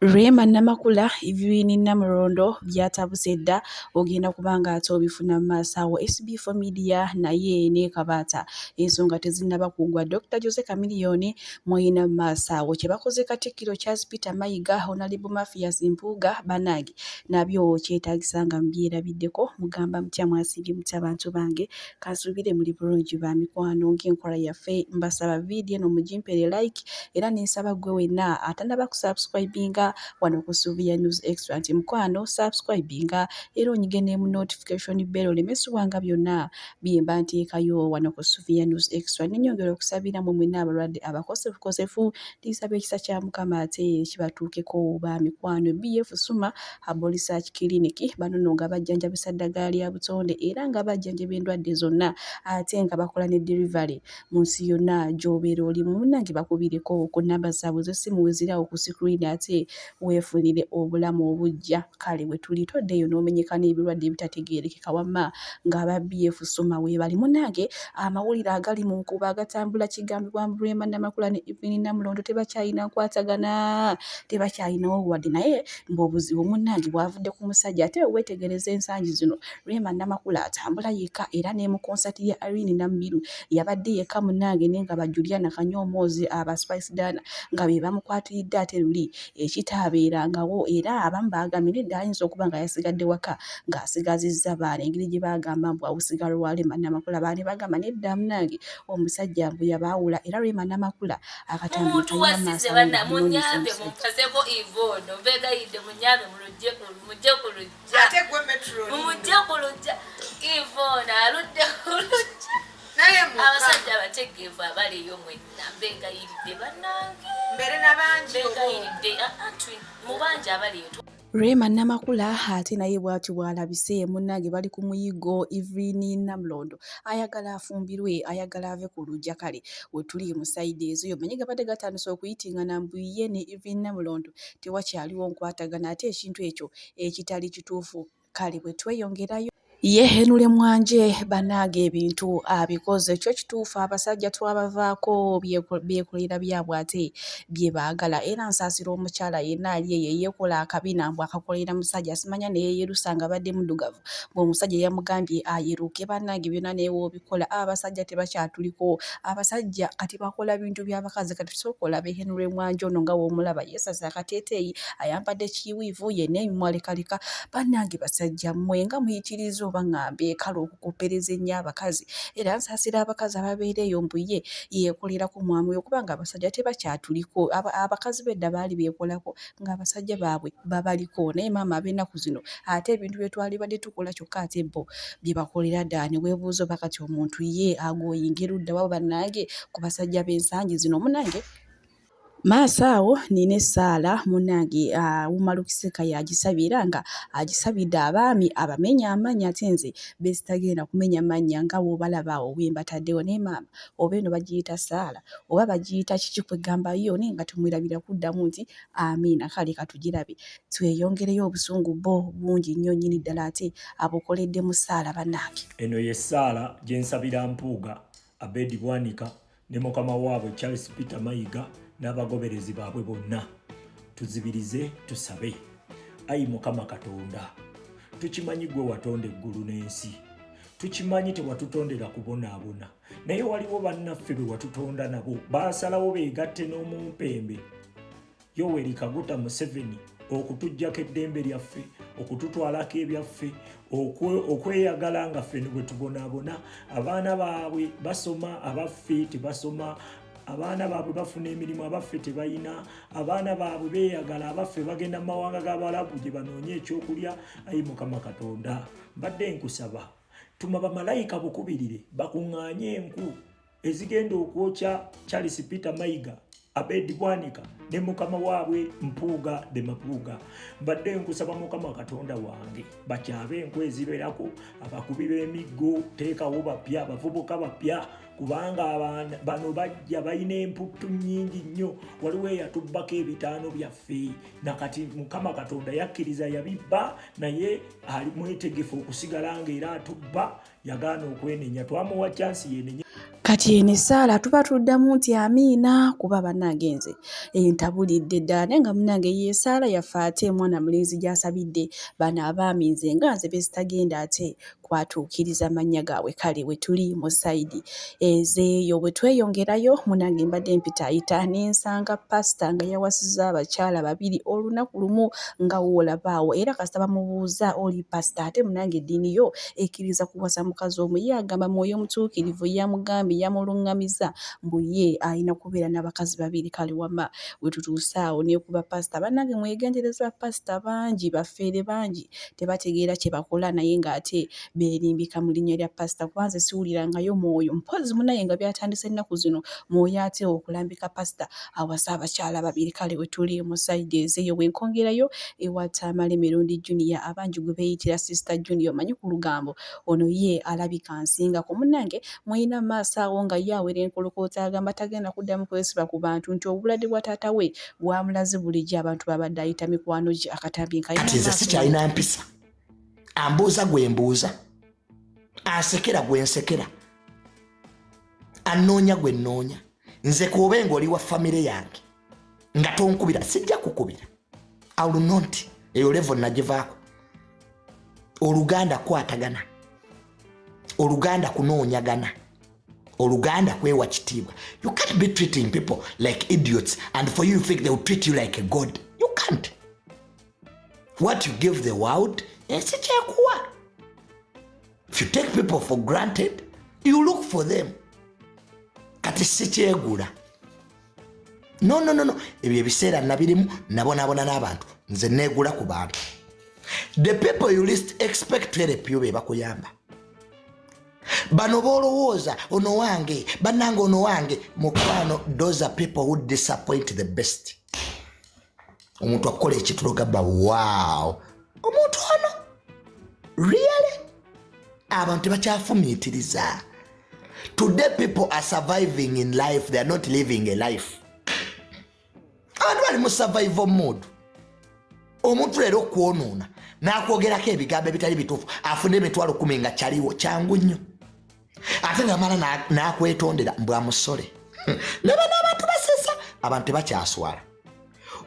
Rema Namakula Ivini Namurondo byatabuse dda ogenda kubanga ate obifuna mu maaso awo SB4 Media naye ne Kabata ensonga tezinnaba kuggwa. Dr. Jose Chameleone mwina mu maaso awo kye bakoze Katikkiro Charles Peter Mayiga Honorable Mathias Mpuuga banange nabyo kyetaagisa nga mbyerabiddeko mugamba mutya mwasibye mutya abantu bange kansuubire muli bulungi ba mikwano ng'enkola yaffe mbasaba vidiyo eno mugimpere like era nensaba gwe wenna atannaba kusubscribinga wano ku Sylvia News Extra nti mukwano subscribinga era onyige mu notification bell olemesibwanga byonna byemba nteekayo wano ku Sylvia News Extra. Nenyongera okusabira mu mwenna abalwadde abakosefu lisaba ekisa kya Mukama ate kibatuukeko ba mikwano. BF Suma Herbal Research Clinic bano nno nga bajjanjabisa ddagala lya butonde era nga bajjanjaba endwadde zonna ate nga bakola ne delivery mu nsi yonna gy'obeera oli munnange bakubireko ku nnamba zaabwe z'essimu wezirawo ku screen ate weefunire obulamu obujja. Kale bwe tuli toddeeyo n'omenyeka n'ebirwadde ebitategeerekeka wamma ng'aba BF Suma weebali munnange. Amawulire agali mu nkuba agatambula kigambibwa Rema Namakula ne Ivini Namulondo tebakyalina nkwatagana tebakyalinawo wadde naye ng'obuzibu munnange bwavudde ku musajja ate weetegereza ensangi zino Rema Namakula atambula yekka era ne mu konsati ya Irene Nambiru yabadde yekka munnange ne nga ba Juliana Kanyoomoozi aba Spice Dana nga be bamukwatiridde ate luli ekitaabeerangawo era abamu baagambye nedda ayinza okuba nga yasigadde waka ng'asigazizza baana engeri gye baagamba mbu awusigalo wa Rema Namakula baane bagamba nedda munnange omusajja mbu yabaawula era Rema Namakula akatambula kalina maaso munyambe mumpaseko ivono begayidde munyambe mulujje ku lujja ate gwe metro mujje ku lujja ivono aludde ku lujja naye abasajja bategeevu abaliyo mwenna begayidde bannange mbere n'abangi begayidde mubanje abaliyo. Rema Namakula ate naye bw'ati bw'alabise munnange bali ku muyigo Ivini Namulondo ayagala afumbirwe ayagala ave ku lujja. Kale we tuli mu sayidi ezo yomanye gabadde gatandise okuyitingana mbu ye ne Ivini Namulondo tewakyaliwo nkwatagana ate ekintu ekyo ekitali kituufu. Kale bwe tweyongerayo ye Henule Mwanje bannange ebintu abikoze kyo kituufu abasajja twabavaako byekolera byabwe ate bye baagala era nsaasira omukyala yenna ali eyo yeekola akabina mbu akakolera musajja simanya ne yeeyerusa nga badde muddugavu ng'omusajja yamugambye ayeruke bannange byonna naye woobikola abasajja tebakyatuliko abasajja kati bakola bintu by'abakazi kati sookola be Henule Mwanje ono nga woomulaba yeesasa akateeteeyi ayambadde kiwiivu yenna emimwa lekaleka bannange basajja mmwe nga muyitiriza baŋŋambe kale okukoppereza ennyo abakazi era nsaasira abakazi ababeera eyo mbu ye yeekolera ku mwami we kubanga abasajja tebakyatuliko abakazi bedda baali beekolako ng'abasajja baabwe babaliko naye maama ab'ennaku zino ate ebintu bye twalibadde tukola kyokka ate bo bye bakolera ddala ne weebuuza oba kati omuntu ye agooyinga erudda wa bannange ku basajja b'ensangi zino munnange. Maaso awo nina essaala munnange Wuma Lukiseka yagisabye era nga agisabidde abaami abamenya amannya ate nze besi tagenda kumenya mannya nga bw'obalaba awo bwe mbataddewo naye maama oba eno bagiyita ssaala oba bagiyita kiki kwegamba yo naye nga tumwerabira kuddamu nti amiina. Kale katugirabe tweyongereyo obusungu bwo bungi nnyo nnyini ddala ate abukoledde mu ssaala bannange. Eno ye ssaala gye nsabira Mpuuga Abedi Bwanika ne mukama waabwe Charles Peter Mayiga n'abagoberezi baabwe bonna. Tuzibirize tusabe. Ayi Mukama Katonda, tukimanyi gwe watonda eggulu n'ensi, tukimanyi tewatutondera kubonaabona, naye waliwo bannaffe be watutonda nabo baasalawo beegatte n'omumpembe Yoweri Kaguta Museveni okutuggyako eddembe lyaffe, okututwalako ebyaffe, okweyagala nga ffe bwe tubonaabona. Abaana baabwe basoma, abaffe tebasoma. Abaana baabwe bafuna emirimu, abaffe tebayina. Abaana baabwe beeyagala, abaffe bagenda mu mawanga g'Abalabu gye banoonye ekyokulya. Ayi Mukama Katonda, mbadde nkusaba tuma bamalayika bukubirire bakuŋŋaanye enku ezigenda okwokya Charles Peter Mayiga Abedi Bwanika ne mukama waabwe Mpuuga de Mapuuga. Mbadde nkusaba Mukama Katonda wange bakyabe enku eziberako, abakubi b'emiggo teekawo bapya, abavubuka bapya kubanga bano bajja balina emputtu nnyingi nnyo. Waliwo eyatubbako ebitaano byaffe nakati Mukama Katonda yakkiriza yabibba naye ali mwetegefu okusigala ng'era atubba, yagaana okwenenya. Twamuwa chansi yenenya Kati eno essaala tuba tuddamu nti amiina kuba bannagenze entabulidde ddala naye nga munnange ye essaala yaffe ate mwana mulenzi gy'asabidde bano abaaminze nga nze bezitagenda ate kwatuukiriza mannya gaabwe kale we tuli mu sayidi ezeeyo bwe tweyongerayo munnange mbadde mpitaayita n'ensanga pasita nga yawasizza abakyala babiri olunaku lumu nga woolabaawo era kasita bamubuuza oli pasita ate munnange eddiini yo ekkiriza kuwasa mukazi omu ye agamba mwoyo mutuukirivu yamugambye yamuluŋŋamiza mbu ye alina kubeera n'abakazi babiri kale wamma we tutuuse awo neekuba pasita bannange mwegendereza pasita bangi baffeere bangi tebategeera kye bakola naye ng'ate beerimbika mu linnya lya pasita kubanze siwulirangayo mwoyo mpozi munaye nga byatandise ennaku zino mwoyo ate okulambika pasita awasa abakyala babiri kale we tuli mu sayidi ezeeyo bwenkongerayo ewa Tamale Mirundi Junior abangi gwe beeyitira Sister Junior manyi ku lugambo ono ye alabika nsingako munnange mwina maaso awo nga ye awera enkolokoota agamba tagenda kuddamu kwesiba ku bantu nti obulwadde bwa taata we bwamulaze bulijjo abantu babadde ayita mikwano gye akatambi kati nze sikyalina mpisa ambuuza gwe mbuuza ansekera gwe nsekera annoonya gwe nnoonya nze kuobe ng'oli wa famire yange nga tonkubira sijja kukubira awulunonti eyo levo nagivaako oluganda kwatagana oluganda kunoonyagana oluganda kwewa kitiibwa. You can't be treating people like idiots and for you think they will treat you like a god. You can't. What you give the world is kyekuwa. If you take people for granted, you look for them. Kati sikyegula. No. Ebyo ebiseera nabirimu nabonabona n'abantu nze neegula ku bantu. The people you least expect to help you be bakuyamba. Bano bolowooza ono wange bannange ono wange mukwano, those are people who disappoint the best. Omuntu akola ekitulo gamba wow omuntu ono really abantu bakyafumiitiriza. Today people are surviving in life, they are not living a life. Abantu bali mu survival mode. Omuntu leero okwonoona n'akwogerako ebigambo ebitali bituufu afune emitwalo 10 nga kyaliwo kyangu nnyo ate ng'amala n'akwetondera mbwa musole ne bano abantu basesa abantu tebakyaswala.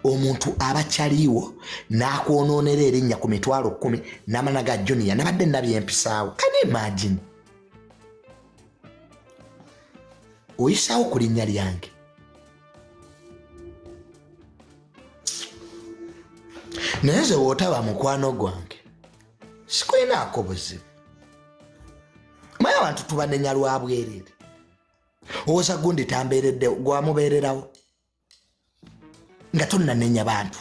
Omuntu abakyaliwo n'akwonoonera erinnya ku mitwalo 10 n'amana ga Junior nabadde nabyempisaawo. Can you imagine? Oyisaawo ku linnya lyange. Naye nze wootaba mukwano gwange sikwinaako buzibu. Maya abantu tubanenya lwa bwerere. Owoza gundi tambeeredde gwamubeererawo nga tonnanenya bantu.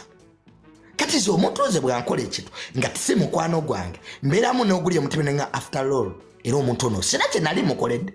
Kati ze omuntu oze bwankola ekintu nga tisi mukwano gwange mbeeramu n'ogulya omutima nga after all era omuntu ono sina kye nali mukoledde.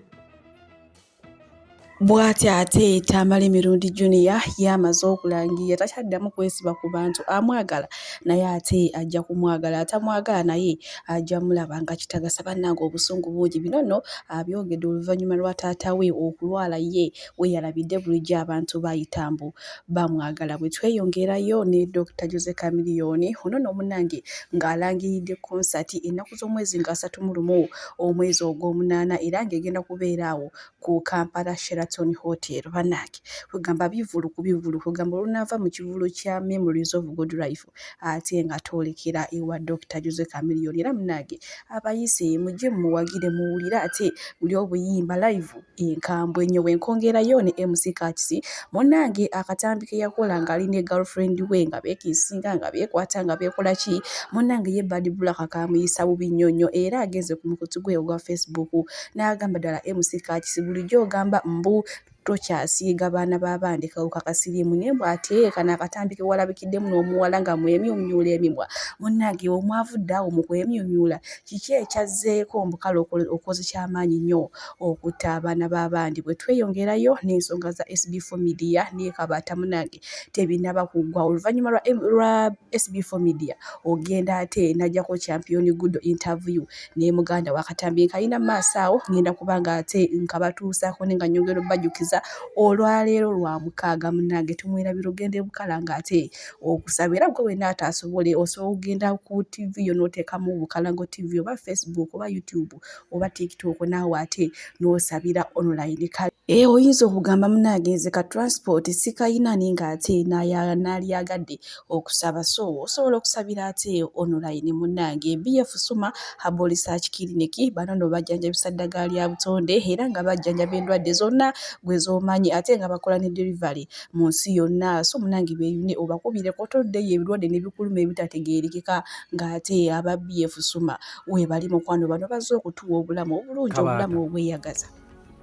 Bw'ati ate Tamale Mirundi Junior yamaze okulangira takyaddamu kwesiba ku bantu amwagala naye ate ajja kumwagala atamwagala naye ajja mulaba nga kitagasa bannange obusungu bungi bino nno abyogedde oluvannyuma lwa taata we okulwala ye we yalabidde bulijjo abantu bayitambu bamwagala. Bwe tweyongerayo ne Dr. Jose Chameleone ono nno munnange ng'alangiridde konsati ennaku z'omwezi nga 31 omwezi ogw'omunaana era ng'egenda kubeera awo ku Kampala Sheraton Hotel. Bannange kugamba bivulu ku bivulu kugamba olunaava mu kivulu kya Memories of Good Life ate nga twolekera ewa Dr. Jose Chameleone era munnange abayise mujje muwagire muwulira ate buli obuyimba live enkambwe ennyo. Bwenkongerayo ne MC Katisi munnange akatambi ke yakola ng'ali ne girlfriend we nga beekisinga nga beekwata nga beekola ki munnange ye Bad Black kamuyisa bubi nnyo nnyo era ageze ku mukutu gwe ogwa Facebook n'agamba ddala MC Katisi bulijjo ogamba mbu tokyasiiga baana b'abandi kawuka kasiriimu naye bw'ate kana akatambike walabikiddemu n'omuwala nga mwemyumyula emimwa munnange omwavudde awo mu kwemyumyula kiki ekyazzeeko mbukale okoze kyamaanyi nnyo okutta abaana b'abandi. Bwe tweyongerayo n'ensonga za SB4 Media n'ekabaata munnange tebinaba kuggwa oluvannyuma lwa SB4 Media ogenda ate najjako Champion Good interview ne muganda wa Katambi nkayina maaso awo ngenda kubanga ate nkabatuusaako ne nga nyongera obbajukiza tunoonyereza olwaleero lwa mukaaga munnange tumwerabira ogende bukala ng'ate okusaba era gwe wenna ataasobole osobola okugenda ku TV yo n'oteekamu Bukalango TV oba Facebook oba YouTube oba TikTok naawe ate n'osabira online kale oyinza okugamba munnange nze ka transport sikayina ng'ate n'alyagadde okusaba so osobola okusabira ate online munnange BF Suma Herbal Research Clinic bano no bajjanjabisa ddagala lya butonde era nga bajjanjaba endwadde zonna gwe z'omanyi ate nga bakola ne delivery mu nsi yonna so munnange beeyune obakubire kotoddeyo ebirwadde ne bikuluma ebitategeerekeka ng'ate aba BF Suma we bali mukwano bano bazze okutuwa obulamu obulungi obulamu obweyagaza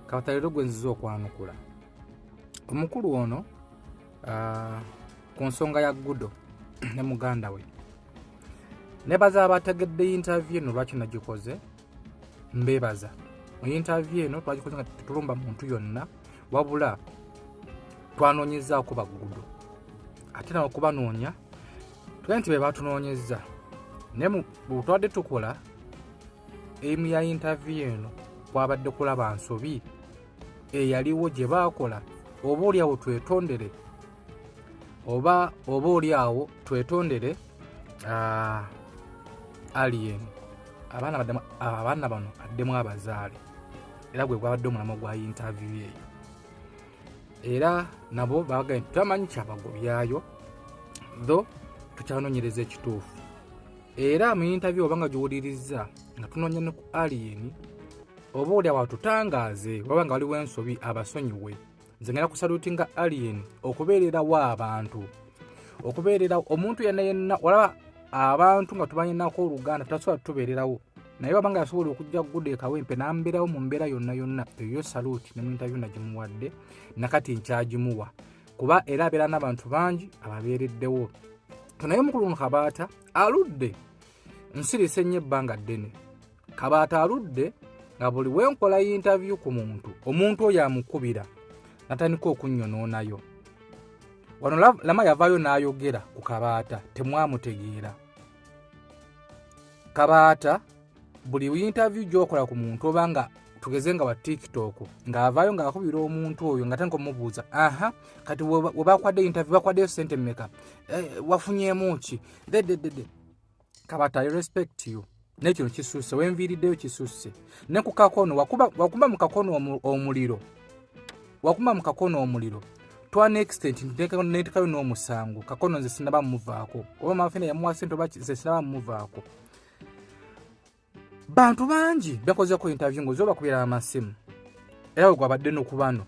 kawata leero gwe nziza okwanukula omukulu ono ku nsonga ya Gudo ne muganda we nebaza abategedde interview eno lwaki nagikoze mbebaza mu interview eno twagikoze nga tetulumba muntu yonna wabula twanoonyezaako ba Gudo ate nawe okubanoonya tugende nti be batunoonyeza naye bwetwadde tukola emu ya interview eno kwabadde kulaba nsobi eyaliwo gye baakola oba oliawo twetondere oba oliawo twetondere alien abaana bano addemu abazaale era gwe gwabadde omulamo gwa interview eyo era nabo baagaye tutamanyi kyabagobyayo tho tukyanoonyereza ekituufu era mu interview oba nga giwuliriza nga tunoonya ne ku alien oba oliawo tutangaaze waba nga waliwo ensobi abasonyiwe nze ngenda kusalutinga alien okubeererawo abantu okubeerera omuntu yenna olaba abantu nga tubanyenako oluganda tutasobola tubeererawo naye wabanga yasobola okujja Gudo ekawempe n'ambeerawo mu mbeera yonna eyo saluti ne mu interview nagimuwadde nakati nkyagimuwa kuba era abeera n'abantu bangi ababeereddewo naye omukulu Kabaata aludde nsirisa ennyo ebbanga ddene Kabaata aludde nga buli wenkola interview ku muntu omuntu oyo amukubira natandika okunnyononayo wano lama yavaayo n'ayogera ku Kabaata temwamutegeera Kabaata buli interview gy'okola ku muntu obanga tugeze nga wa TikTok ng'avaayo ng'akubira omuntu oyo nga tandika omubuuza kati we bakwadde interview bakwaddeyo sente mmeka wafunyemu ki Kabaata I respect you nekino kisusse wenviiriddeyo kisusse ne ku kakono wakumba mu kakono omuliro wakumba mu kakono omuliro twana extent netekayo n'omusango kakono nze sinaba muvaako oba mafina yamuwa sente oba nze sinaba muvaako bantu bangi bakozeko interview ngozo bakubira amasimu era gwabadde n'okubano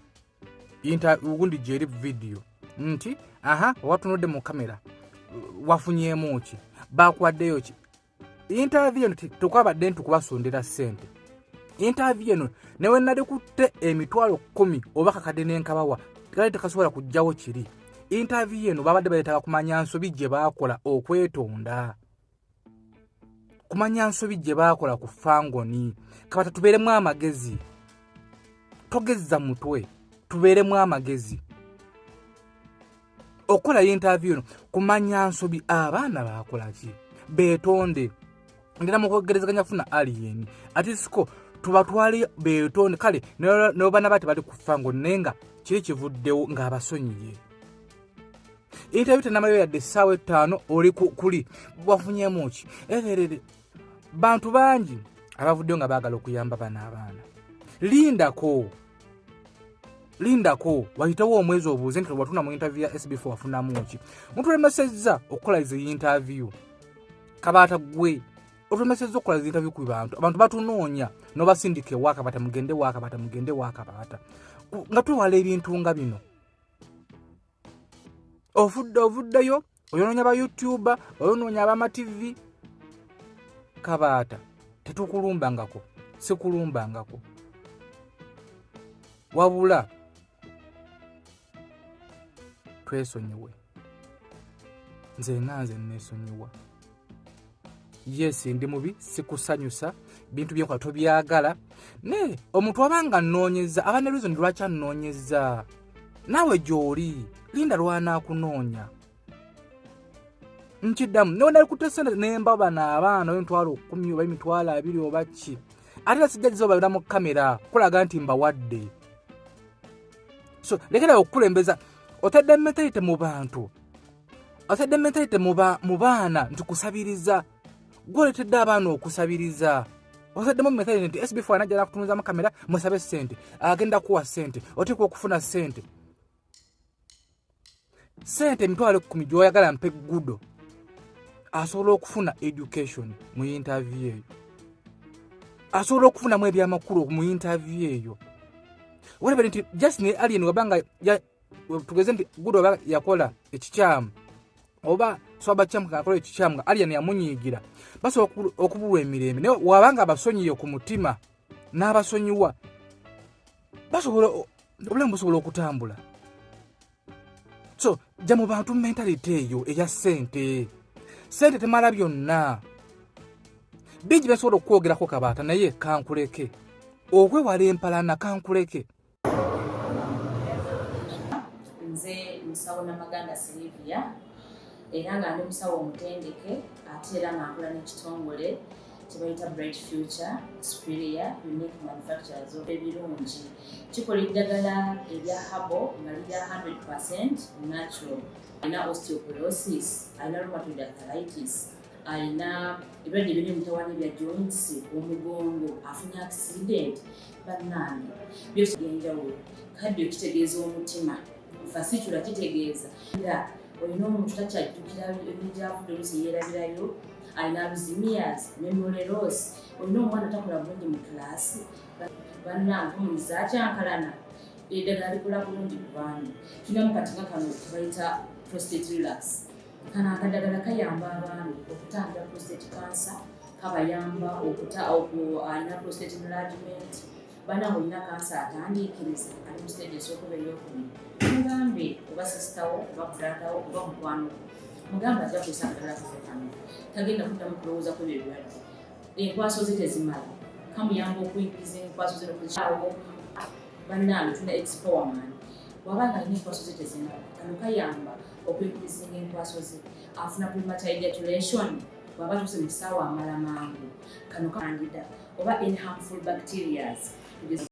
ugundi jeri video nti watunodde mu kamera wafunyemu ki bakwaddeyo ki interview eno tukwabadde ntukubasondera sente interview eno newe nali kutte emitwalo 10 oba kakadde n'enkabawa kale tekasobola kujjawo kiri interview eno babadde bayetaka kumanya nsobi gye baakola okwetonda kumanya nsobi gye baakola ku fangoni Kabaata tubeeremu amagezi togezza mutwe tubeeremu amagezi okola interview eno kumanya nsobi abaana baakola ki beetonde ngenda mu kwogerezaganya funa alien ati siko tubatwali beetonde kale n'obana bati bali ku fangoni nenga kiri kivuddewo ng'abasonyiye interview tenamayo yadde essaawa 5 oli kuli wafunyemu ki bantu bangi abavuddeyo nga baagala okuyamba bana abaana lindako wayitawo omwezi obuuze nti watuna mu interview ya SB4 wafunamu ki mutulemesezza okukola izi interview Kabaata gwe otulemesezza okukola izi interview ku abantu batunoonya n'obasindika ewa Kabaata mugende wa Kabaata nga tuwala ebintu nga bino ovuddeyo oyonoonya ba YouTuber oyonoonya abama TV Kabaata tetukulumbangako sikulumbangako wabula twesonyiwe nze nesonyiwa yes ndi mubi sikusanyusa bintu byenkola tobyagala ne omuntu abanga nnoonyeza abane reason lwaki annoonyeza nawe gy'oli linda lwanaakunoonya nkiddamu newe nali kutesente nemba bana abaana emitwalo 10 oba emitwalo 2 oba ki ate sijjagiza obalira mu kamera kulaga nti mbawadde So lekera okulembeza otadde mentality mu bantu. Otadde mentality mu baana ntukusabiriza. Gwoletedde abaana okusabiriza. Otadde mu mentality nti SB4 anajja kutunuza mu kamera musabe sente. Agenda kuwa sente. Oteekwa okufuna sente. Sente mitwalo 10 gy'oyagala mpe gudo. Asobola okufuna education mu interview eyo. Asobola okufuna mu ebyamakulu mu interview eyo. Whatever nti just ne alien wabanga tugeze nti gudo oba yakola ekikyamu oba swaba kyamu kakola ekikyamu alien yamunyigira baso okubulwa emirembe naye wabanga abasonyiyo ku mutima n'abasonyiwa basobola obulamu busobola okutambula. So jamu bantu mentality eyo eya sente temala byonna bingi basobola okwogerako Kabaata naye kankuleke okwewala empalana kankuleke. Nze musawo Namaganda Sylvia era nga ndi musawo omutendeke ate era nga nkola n'ekitongole kyebayita Bright Future Superior Unique Manufacturers ebirungi kikola eddagala erya habo nga lirya 100% natural. Alina osteoporosis, alina rheumatoid arthritis, alina ebirwadde biri mutawaana bya joints, omugongo, afunye accident, bannange byose byenjawulo. Kaddio kitegeeza omutima, fasitula kitegeeza era olina omuntu takyajjukira ebijjavudde oluusi yeerabirayo, alina alzheimer's, memory loss, olina omwana takola bulungi mu kilaasi, bannange omuyizi akyankalana eddagala likola bulungi ku baana. Tulinamu kati nga kano kebayita prostate relax. Kano akadagala kayamba abaana okutangira prostate cancer, kabayamba alina prostate enlargement, bannange olina kansa atandiikiriza ali mu stage esookuba ey'okubiri. Mugambe oba sisitawo oba bratawo oba mukwano mugambe ajja kusa akadala kafe kano tagenda kuddamu kulowooza ku ebirwadde. Enkwaso ze tezimala kamuyamba okuyingiza enkwaso ze nokuzikyawo. Bannange tulina expowerman bw'abanga alina enkwaso ze tezimala kano kayamba okuyingiza enkwaso ze afuna premature ejaculation bw'aba tuse mu kisaawa amala mangu kano kandida oba any harmful bacterias